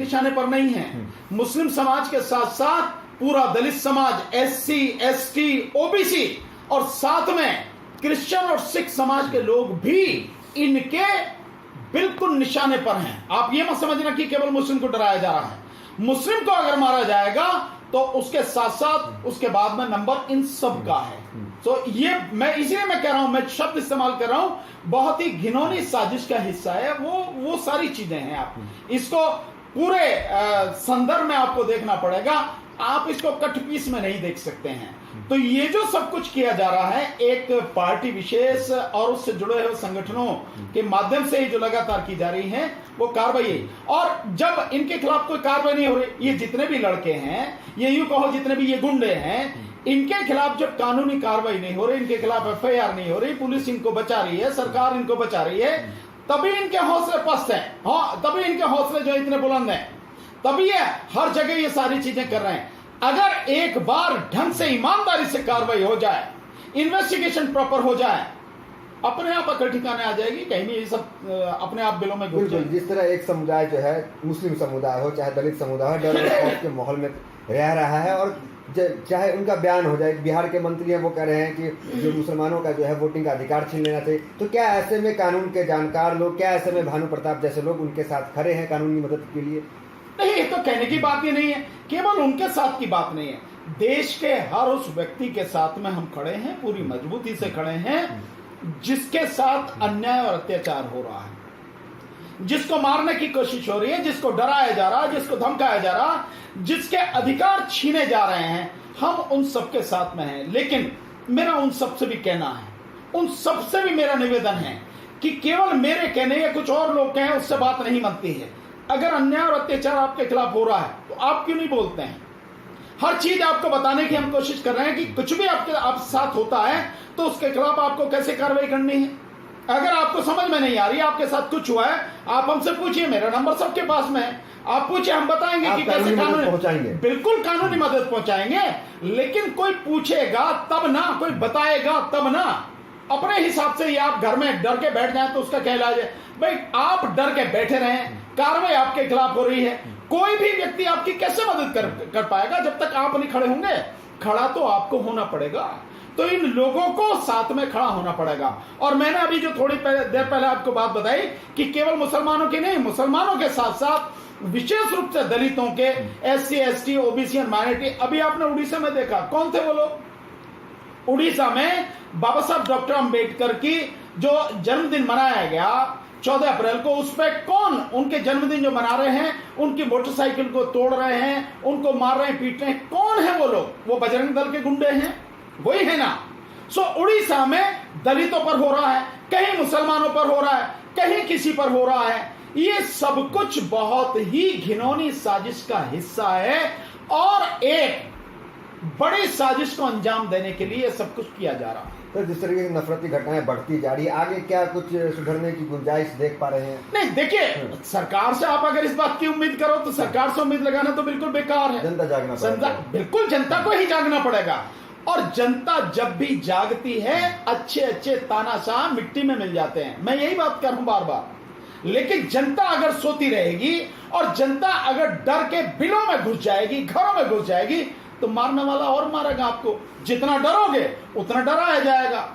निशाने पर नहीं है। मुस्लिम समाज के साथ साथ पूरा दलित समाज, SC, ST, OBC और साथ में क्रिश्चियन और सिख समाज के लोग भी इनके बिल्कुल निशाने पर हैं। आप ये मत समझना कि केवल मुस्लिम को डराया जा रहा है। मुस्लिम को अगर मारा जाएगा तो उसके साथ साथ उसके बाद में नंबर इन सब का है। तो ये मैं इसलिए मैं कह रहा हूं, मैं शब्द इस्तेमाल कर रहा हूं, बहुत ही घिनौनी साजिश का हिस्सा है वो सारी चीजें हैं। आप इसको पूरे संदर्भ में आपको देखना पड़ेगा, आप इसको कट पीस में नहीं देख सकते हैं। तो ये जो सब कुछ किया जा रहा है एक पार्टी विशेष और उससे जुड़े हुए संगठनों के माध्यम से ही जो लगातार की जा रही है वो कार्रवाई, और जब इनके खिलाफ कोई कार्रवाई नहीं हो रही, ये जितने भी लड़के हैं, ये यूं कहो जितने भी ये गुंडे हैं, इनके खिलाफ जब कानूनी कार्रवाई नहीं हो रही, इनके खिलाफ FIR नहीं हो रही, पुलिस इनको बचा रही है, सरकार इनको बचा रही है, तभी इनके हौसले पस्त हैं। हाँ, तभी इनके हौसले जो इतने बुलंद हैं, तभी ये हर जगह ये सारी चीजें कर रहे हैं। अगर एक बार ढंग से ईमानदारी से कार्रवाई हो जाए, इन्वेस्टिगेशन प्रॉपर हो जाए, अपने आप अकल ठिकाने आ जाएगी, कहीं नहीं ये सब अपने आप बिलों में घुस जाएगी। जिस तरह एक समुदाय जो है, मुस्लिम समुदाय हो चाहे दलित समुदाय हो, डर और खौफ के माहौल में रह रहा है, और चाहे उनका बयान हो जाए, बिहार के मंत्री हैं वो कह रहे हैं कि जो मुसलमानों का जो है वोटिंग का अधिकार छीन लेना चाहिए, तो क्या ऐसे में कानून के जानकार लोग, क्या ऐसे में भानु प्रताप जैसे लोग उनके साथ खड़े हैं कानूनी मदद के लिए? नहीं, ये तो कहने की बात ही नहीं है, केवल उनके साथ की बात नहीं है, देश के हर उस व्यक्ति के साथ में हम खड़े हैं, पूरी मजबूती से खड़े हैं जिसके साथ अन्याय और अत्याचार हो रहा है, जिसको मारने की कोशिश हो रही है, जिसको डराया जा रहा है, जिसको धमकाया जा रहा है, जिसके अधिकार छीने जा रहे हैं, हम उन सबके साथ में हैं। लेकिन मेरा उन सबसे भी कहना है, उन सबसे भी मेरा निवेदन है कि केवल मेरे कहने या कुछ और लोग कहें उससे बात नहीं बनती है। अगर अन्याय और अत्याचार आपके खिलाफ हो रहा है तो आप क्यों नहीं बोलते हैं? हर चीज आपको बताने की हम कोशिश कर रहे हैं कि कुछ भी आप साथ होता है तो उसके खिलाफ आपको कैसे कार्रवाई करनी है। अगर आपको समझ में नहीं आ रही, आपके साथ कुछ हुआ है, आप हमसे पूछिए, मेरा नंबर सबके पास में है, आप पूछिए, हम बताएंगे कि कैसे कानूनी पहुंचाएंगे। बिल्कुल कानूनी मदद पहुंचाएंगे, लेकिन कोई पूछेगा तब ना, कोई बताएगा तब ना। अपने हिसाब से ही आप घर में डर के बैठ जाए तो उसका क्या इलाज है? भाई आप डर के बैठे रहें, कार्रवाई आपके खिलाफ हो रही है, कोई भी व्यक्ति आपकी कैसे मदद कर पाएगा जब तक आप नहीं खड़े होंगे? खड़ा तो आपको होना पड़ेगा, तो इन लोगों को साथ में खड़ा होना पड़ेगा। और मैंने अभी जो थोड़ी देर पहले आपको बात बताई कि केवल मुसलमानों की नहीं, मुसलमानों के साथ साथ विशेष रूप से दलितों के, SC, ST, OBC और माइनॉरिटी। अभी आपने उड़ीसा में देखा, कौन थे वो लोग? उड़ीसा में बाबा साहब डॉक्टर अंबेडकर की जो जन्मदिन मनाया गया 14 अप्रैल को, उस पर कौन उनके जन्मदिन जो मना रहे हैं, उनकी मोटरसाइकिल को तोड़ रहे हैं, उनको मार रहे हैं, पीट रहे हैं, कौन है वो लोग? वो बजरंग दल के गुंडे हैं, वही है ना। सो उड़ीसा में दलितों पर हो रहा है, कहीं मुसलमानों पर हो रहा है, कहीं किसी पर हो रहा है। ये सब कुछ बहुत ही घिनौनी साजिश का हिस्सा है और एक बड़ी साजिश को अंजाम देने के लिए सब कुछ किया जा रहा है। तो जिस तरीके की नफरती घटनाएं बढ़ती जा रही है, आगे क्या कुछ सुधरने की गुंजाइश देख पा रहे हैं? नहीं, देखिए, सरकार से आप अगर इस बात की उम्मीद करो तो सरकार से उम्मीद लगाना तो बिल्कुल बेकार है। जनता जागना पड़ेगा, बिल्कुल जनता को ही जागना पड़ेगा। और जनता जब भी जागती है, अच्छे अच्छे तानाशाह मिट्टी में मिल जाते हैं। मैं यही बात कर रहा हूं बार बार। लेकिन जनता अगर सोती रहेगी और जनता अगर डर के बिलों में घुस जाएगी, घरों में घुस जाएगी, तो मारने वाला और मारेगा आपको। जितना डरोगे उतना डराया जाएगा।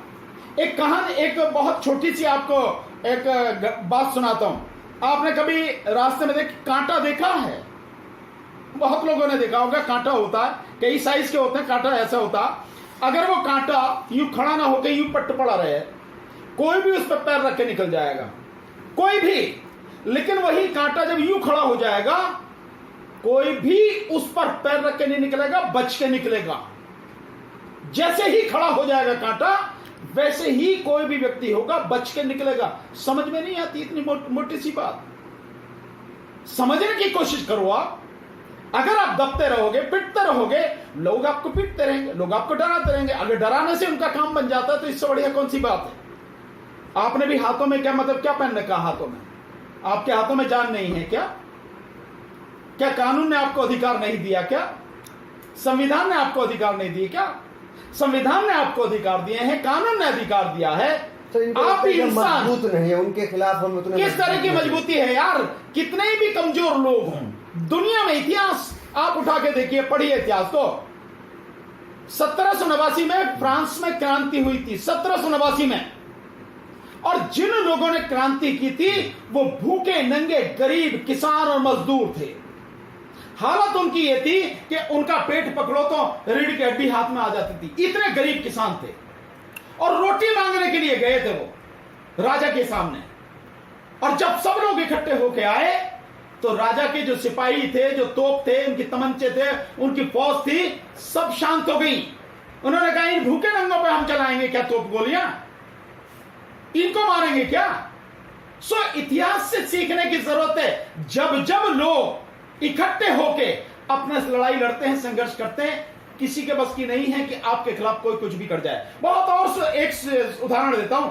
एक कहानी, एक बहुत छोटी सी आपको एक बात सुनाता हूं। आपने कभी रास्ते में कांटा देखा है? बहुत लोगों ने देखा होगा। कांटा होता है, कई साइज के होते हैं, कांटा ऐसा होता। अगर वो कांटा यूं खड़ा ना होकर यूं पट्ट पड़ा रहे, कोई भी उस पर पैर रख के निकल जाएगा, कोई भी। लेकिन वही कांटा जब यूं खड़ा हो जाएगा, कोई भी उस पर पैर रख के नहीं निकलेगा, बच के निकलेगा। जैसे ही खड़ा हो जाएगा कांटा, वैसे ही कोई भी व्यक्ति होगा, बच के निकलेगा। समझ में नहीं आती इतनी मोटी सी बात। समझने की कोशिश करो आप। अगर आप दबते रहोगे, पिटते रहोगे, लोग आपको पीटते रहेंगे, लोग आपको डराते रहेंगे। अगर डराने से उनका काम बन जाता है तो इससे बढ़िया कौन सी बात है? आपने भी हाथों में क्या मतलब क्या पहन रखा? हाथों में, आपके हाथों में जान नहीं है क्या? क्या कानून ने आपको अधिकार नहीं दिया क्या? संविधान ने आपको अधिकार नहीं दिए क्या? संविधान ने आपको अधिकार दिए हैं, कानून ने अधिकार दिया है। आप इंसान मजबूत नहीं है, उनके खिलाफ हम उतने। किस तरह की मजबूती है यार? कितने भी कमजोर लोग हों, दुनिया में इतिहास आप उठा के देखिए, पढ़िए इतिहास को। 1789 में फ्रांस में क्रांति हुई थी, 1789 में। और जिन लोगों ने क्रांति की थी वो भूखे नंगे गरीब किसान और मजदूर थे। हालत उनकी ये थी कि उनका पेट पकड़ो तो रीढ़ की हड्डी हाथ में आ जाती थी, इतने गरीब किसान थे। और रोटी मांगने के लिए गए थे वो राजा के सामने। और जब सब लोग इकट्ठे होके आए तो राजा के जो सिपाही थे, जो तोप थे, उनके तमंचे थे, उनकी फौज थी, सब शांत हो गई। उन्होंने कहा इन भूखे नंगों पे हम चलाएंगे क्या तोप गोलियां, इनको मारेंगे क्या? सो इतिहास से सीखने की जरूरत है। जब जब लोग इकट्ठे होके अपने लड़ाई लड़ते हैं, संघर्ष करते हैं, किसी के बस की नहीं है कि आपके खिलाफ कोई कुछ भी कर जाए। बहुत और एक उदाहरण देता हूं।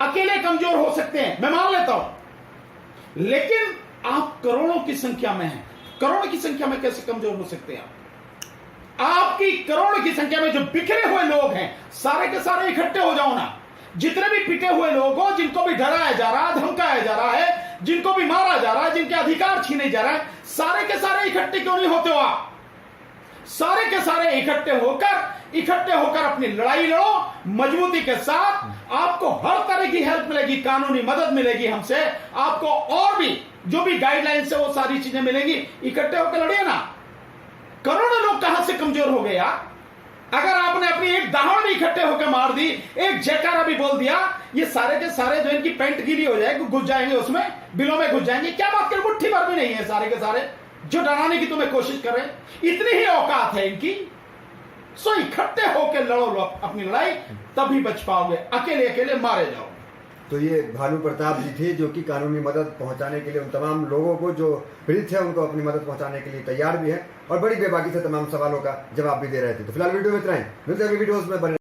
अकेले कमजोर हो सकते हैं, मैं मान लेता हूं, लेकिन आप करोड़ों की संख्या में हैं। करोड़ की संख्या में कैसे कमजोर हो सकते हैं आपकी करोड़ की संख्या में जो बिखरे हुए लोग हैं, सारे के सारे इकट्ठे हो जाओ ना। जितने भी पिटे हुए लोग हो, जिनको भी डराया जा रहा है, धमकाया जा रहा है, जिनको भी मारा जा रहा है, जिनके अधिकार छीने जा रहा है, सारे के सारे इकट्ठे क्यों नहीं होते हो आप? सारे के सारे इकट्ठे होकर अपनी लड़ाई लड़ो मजबूती के साथ। आपको हर तरह की हेल्प मिलेगी, कानूनी मदद मिलेगी हमसे, आपको और भी जो भी गाइडलाइंस है वो सारी चीजें मिलेंगी। इकट्ठे होकर लड़िए ना। करोड़ों लोग कहां से कमजोर हो गए यार? अगर आपने अपनी एक दहाड़ भी इकट्ठे होकर मार दी, एक जयकारा भी बोल दिया, ये सारे के सारे जो इनकी पैंट गीली हो जाएगी, घुस जाएंगे उसमें, बिलों में घुस जाएंगे। क्या बात कर, मुट्ठी भर भी नहीं है सारे के सारे जो डराने की तुम्हें कोशिश कर रहे हैं। इतनी ही औकात है इनकी। सो इकट्ठे होकर लड़ो अपनी लड़ाई, तभी बच पाओगे। अकेले अकेले मारे जाओ। तो ये भानु प्रताप जी थे जो कि कानूनी मदद पहुंचाने के लिए उन तमाम लोगों को जो पीड़ित है उनको अपनी मदद पहुंचाने के लिए तैयार भी है और बड़ी बेबाकी से तमाम सवालों का जवाब भी दे रहे थे। तो फिलहाल वीडियो में इतना ही, मिलते हैं वीडियोस में बने।